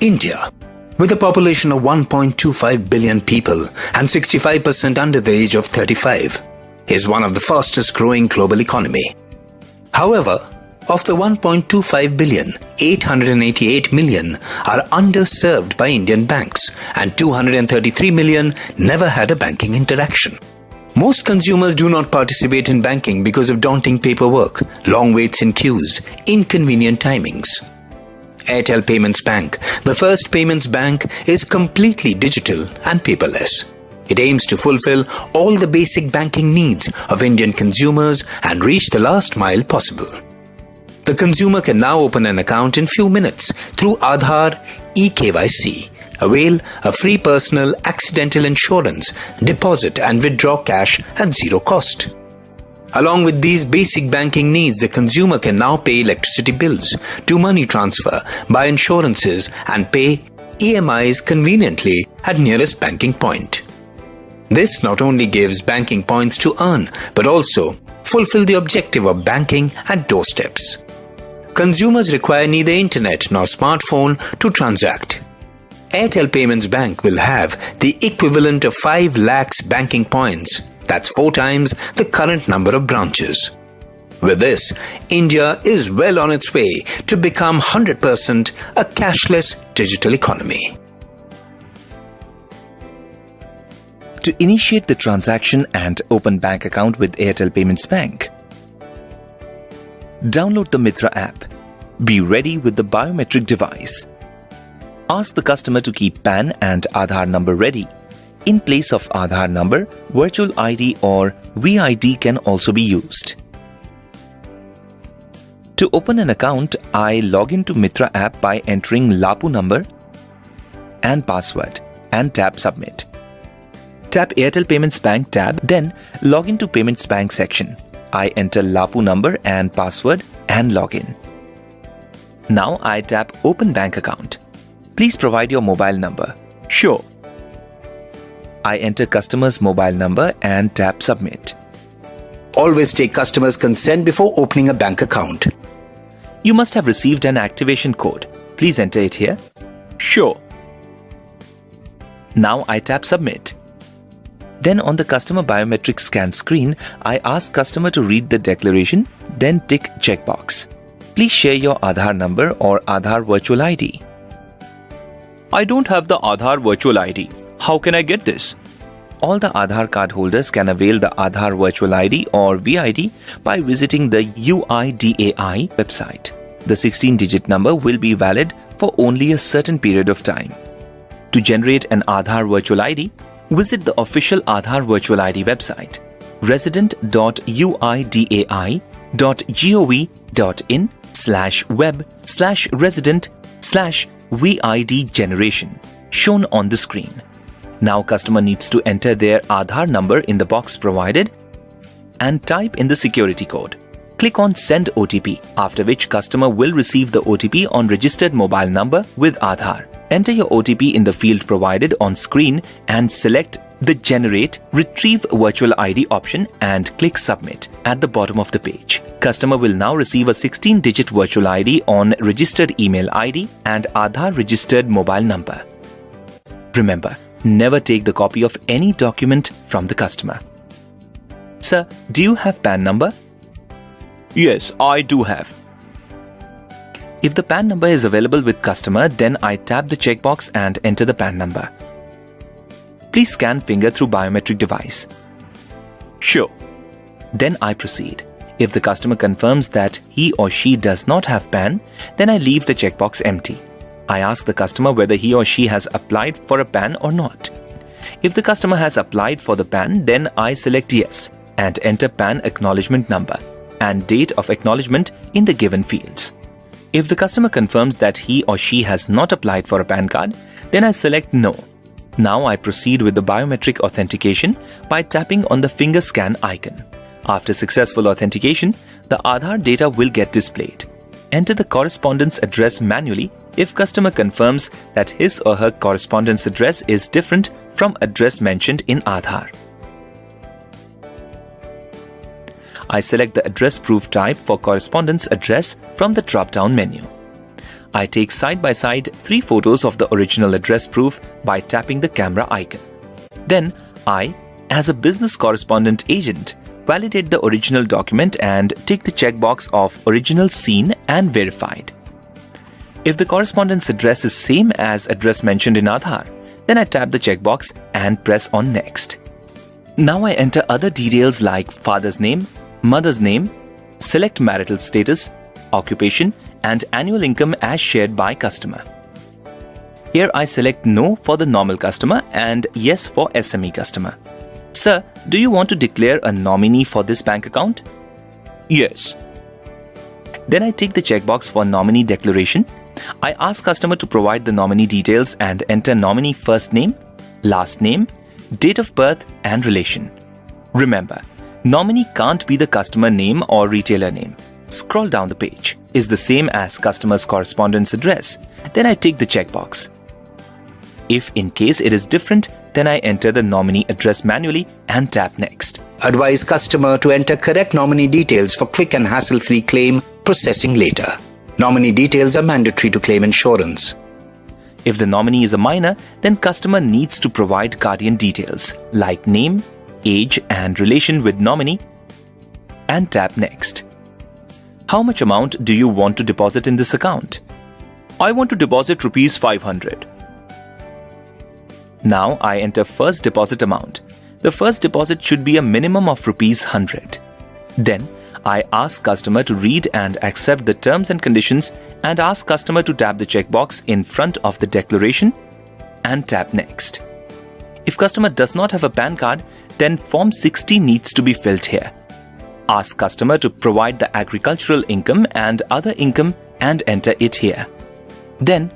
India, with a population of 1.25 billion people and 65% under the age of 35, is one of the fastest growing global economy. However, of the 1.25 billion, 888 million are underserved by Indian banks and 233 million never had a banking interaction. Most consumers do not participate in banking because of daunting paperwork, long waits in queues, inconvenient timings. Airtel Payments Bank, the first payments bank, is completely digital and paperless. It aims to fulfill all the basic banking needs of Indian consumers and reach the last mile possible. The consumer can now open an account in few minutes through Aadhaar eKYC, avail a free personal accidental insurance, deposit and withdraw cash at zero cost. Along with these basic banking needs, the consumer can now pay electricity bills, do money transfer, buy insurances and pay EMIs conveniently at nearest banking point. This not only gives banking points to earn, but also fulfill the objective of banking at doorsteps. Consumers require neither internet nor smartphone to transact. Airtel Payments Bank will have the equivalent of 5 lakhs banking points. That's 4 times the current number of branches. With this, India is well on its way to become 100% a cashless digital economy. To initiate the transaction and open bank account with Airtel Payments Bank, download the Mitra app. Be ready with the biometric device. Ask the customer to keep PAN and Aadhaar number ready. In place of Aadhaar number, virtual ID or VID can also be used. To open an account, I log into Mitra app by entering LAPU number and password and tap Submit. Tap Airtel Payments Bank tab, then log into Payments Bank section. I enter LAPU number and password and log in. Now I tap Open Bank Account. Please provide your mobile number. Sure. I enter customer's mobile number and tap Submit. Always take customer's consent before opening a bank account. You must have received an activation code. Please enter it here. Sure. Now I tap Submit. Then on the customer biometric scan screen, I ask customer to read the declaration, then tick checkbox. Please share your Aadhaar number or Aadhaar virtual ID. I don't have the Aadhaar virtual ID. How can I get this? All the Aadhaar card holders can avail the Aadhaar virtual ID or VID by visiting the UIDAI website. The 16-digit number will be valid for only a certain period of time. To generate an Aadhaar virtual ID, visit the official Aadhaar virtual ID website, resident.uidai.gov.in/web/resident/VID generation shown on the screen. Now customer needs to enter their Aadhaar number in the box provided and type in the security code. Click on Send OTP, after which customer will receive the OTP on registered mobile number with Aadhaar. Enter your OTP in the field provided on screen and select the Generate Retrieve Virtual ID option and click Submit at the bottom of the page. Customer will now receive a 16-digit virtual ID on registered email ID and Aadhaar registered mobile number. Remember, never take the copy of any document from the customer. Sir, do you have PAN number? Yes, I do have. If the PAN number is available with customer, then I tap the checkbox and enter the PAN number. Please scan finger through biometric device. Sure. Then I proceed. If the customer confirms that he or she does not have PAN, then I leave the checkbox empty. I ask the customer whether he or she has applied for a PAN or not. If the customer has applied for the PAN, then I select yes and enter PAN acknowledgement number and date of acknowledgement in the given fields. If the customer confirms that he or she has not applied for a PAN card, then I select no. Now I proceed with the biometric authentication by tapping on the finger scan icon. After successful authentication, the Aadhaar data will get displayed. Enter the correspondence address manually if customer confirms that his or her correspondence address is different from address mentioned in Aadhaar. I select the address proof type for correspondence address from the drop-down menu. I take side by side 3 photos of the original address proof by tapping the camera icon. Then I, as a business correspondent agent, validate the original document and tick the checkbox of original seen and verified. If the correspondent's address is same as address mentioned in Aadhaar, then I tap the checkbox and press on next. Now I enter other details like father's name, mother's name, select marital status, occupation, and annual income as shared by customer. Here I select no for the normal customer and yes for SME customer. Sir, do you want to declare a nominee for this bank account? Yes. Then I tick the checkbox for nominee declaration. I ask customer to provide the nominee details and enter nominee first name, last name, date of birth and relation. Remember, nominee can't be the customer name or retailer name. Scroll down the page. Is the same as customer's correspondence address? Then I tick the checkbox. If in case it is different, then I enter the nominee address manually and tap next. Advise customer to enter correct nominee details for quick and hassle-free claim processing later. Nominee details are mandatory to claim insurance. If the nominee is a minor, then customer needs to provide guardian details like name, age and relation with nominee and tap next. How much amount do you want to deposit in this account? I want to deposit rupees 500. Now I enter first deposit amount. The first deposit should be a minimum of rupees 100. Then I ask customer to read and accept the terms and conditions and ask customer to tap the checkbox in front of the declaration and tap next. If customer does not have a PAN card, then Form 60 needs to be filled here. Ask customer to provide the agricultural income and other income and enter it here. Then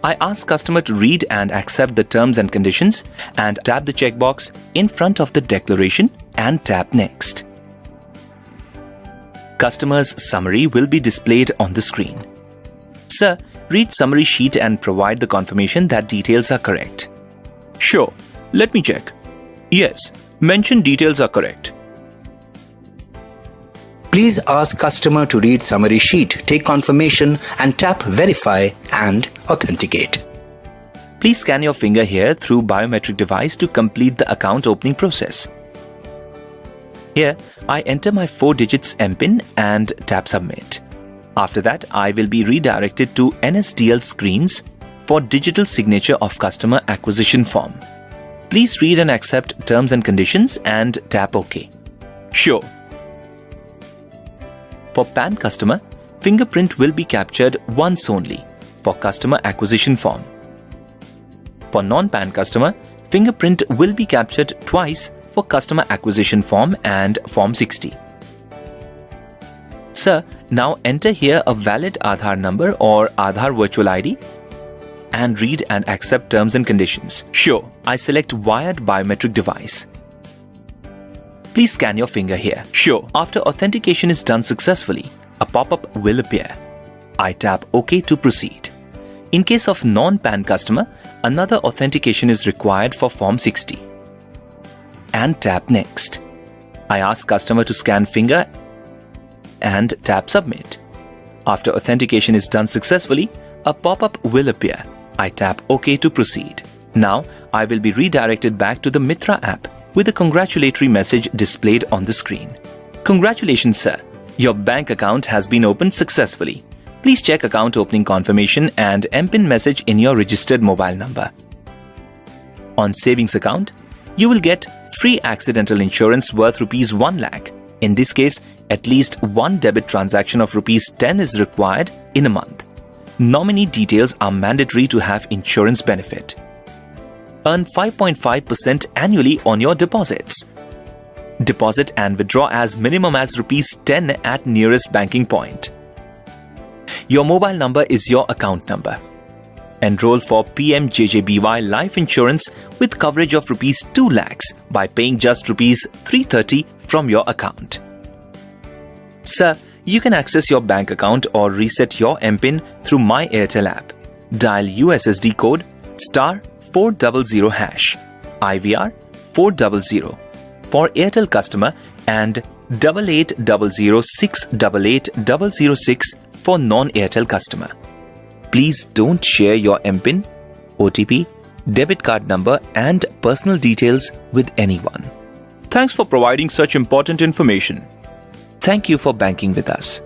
I ask customer to read and accept the terms and conditions and tap the checkbox in front of the declaration and tap next. Customer's summary will be displayed on the screen. Sir, read summary sheet and provide the confirmation that details are correct. Sure, let me check. Yes, mentioned details are correct. Please ask customer to read summary sheet, take confirmation and tap verify and authenticate. Please scan your finger here through biometric device to complete the account opening process. Here, I enter my 4 digits MPIN and tap submit. After that, I will be redirected to NSDL screens for digital signature of customer acquisition form. Please read and accept terms and conditions and tap OK. Sure. For PAN customer, fingerprint will be captured once only for customer acquisition form. For non-PAN customer, fingerprint will be captured twice for customer acquisition form and Form 60. Sir, now enter here a valid Aadhaar number or Aadhaar virtual ID and read and accept terms and conditions. Sure, I select wired biometric device. Please scan your finger here. Sure. After authentication is done successfully, a pop-up will appear. I tap OK to proceed. In case of non-PAN customer, another authentication is required for Form 60. And tap Next. I ask customer to scan finger and tap Submit. After authentication is done successfully, a pop-up will appear. I tap OK to proceed. Now, I will be redirected back to the Mitra app with a congratulatory message displayed on the screen. Congratulations, sir. Your bank account has been opened successfully. Please check account opening confirmation and MPIN message in your registered mobile number. On savings account, you will get free accidental insurance worth rupees 1 lakh. In this case, at least one debit transaction of rupees 10 is required in a month. Nominee details are mandatory to have insurance benefit. Earn 5.5% annually on your deposits. Deposit and withdraw as minimum as rupees 10 at nearest banking point. Your mobile number is your account number. Enroll for PMJJBY life insurance with coverage of rupees 2 lakhs by paying just rupees 330 from your account. Sir, you can access your bank account or reset your MPIN through My Airtel app. Dial USSD code *400#, IVR 400 for Airtel customer and 8800688006 for non-Airtel customer. Please don't share your MPIN, OTP, debit card number and personal details with anyone. Thanks for providing such important information. Thank you for banking with us.